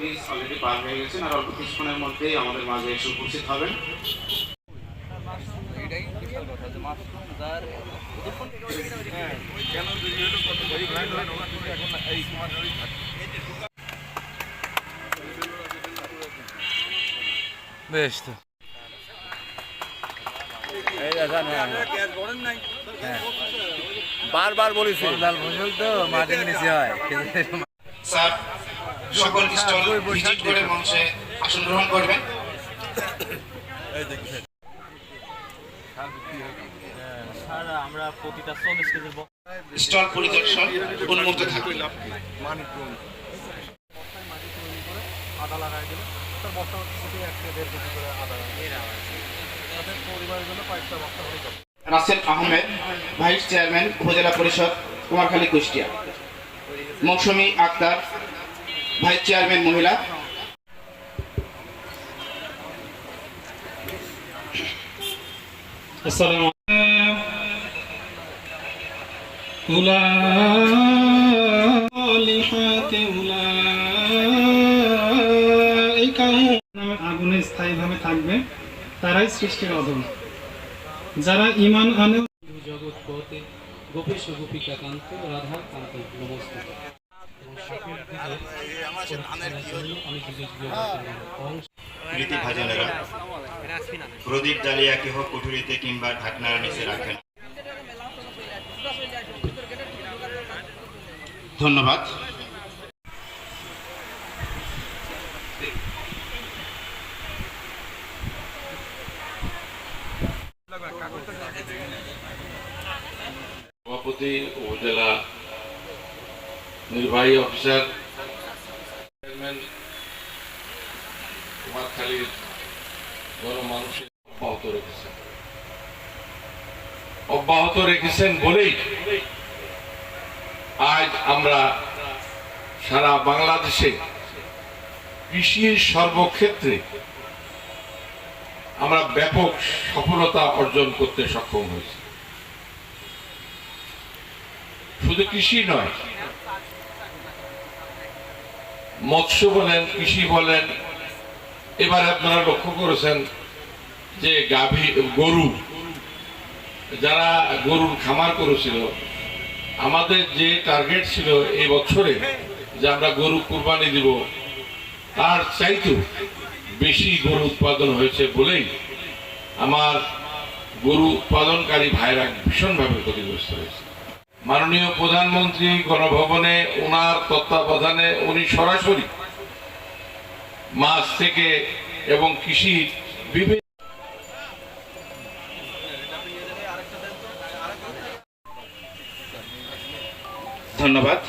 Bridge already পার হয়ে গেছেন আর অল্প কিছুক্ষণের মধ্যেই আমাদের মাঝে এসে উপস্থিত হবেন। বেশ তো বারবার বলেছি লাল ফসল তো মাটির নিচে হয়। স্যার সকল স্টল ভিজিট করে মঞ্চে আসন গ্রহণ করবেন। আমরা প্রতিটা স্টল পরিদর্শন উন্মুক্ত থাকবে। আদা লাগাই দিল তার বস্তা থেকে 1-1.5 কেজি করে আদা তাদের পরিবারের জন্য কয়েকটা বস্তা হয়ে যাবে। রাসেল আহমেদ, ভাইস চেয়ারম্যান উপজেলা পরিষদ কুমারখালী কুষ্টিয়া। মৌসুমী আক্তার, ভাইস চেয়ারম্যান মহিলা। আসসালামু আগুনে স্থায়ীভাবে থাকবে, তারাই সৃষ্টির অধম। যারা ঈমান আনে জগৎ পথে গোপেশ গোপিকা কান্ত রাধা কান্ত নমস্তে। প্রীতি ভাজনেরা প্রদীপ জ্বালিয়া কেহ কুঠুরিতে কিংবা ঢাকনার নিচে রাখেন। ধন্যবাদ। সভাপতি, উপজেলা নির্বাহী অফিসার, চেয়ারম্যান কুমারখালীর গণমানুষের অব্যাহত রেখেছেন বলেই আজ আমরা সারা বাংলাদেশে কৃষির সর্বক্ষেত্রে আমরা ব্যাপক সফলতা অর্জন করতে সক্ষম হয়েছি। শুধু কৃষি নয়, মৎস্য বলেন, কৃষি বলেন। এবার আপনারা লক্ষ্য করেছেন যে গরু, যারা গরুর খামার করেছিল, আমাদের যে টার্গেট ছিল এই বছরে যে আমরা গরু কুরবানি দিব, তার চাইতেও বেশি গরু উৎপাদন হয়েছে বলেই আমার গরু উৎপাদনকারী ভাইরা ভীষণভাবে ক্ষতিগ্রস্ত হয়েছে। মাননীয় প্রধানমন্ত্রী গণভবনে ওনার তত্ত্বাবধানে উনি সরাসরি মাছ থেকে এবং কৃষি বিভিন্ন ধন্যবাদ।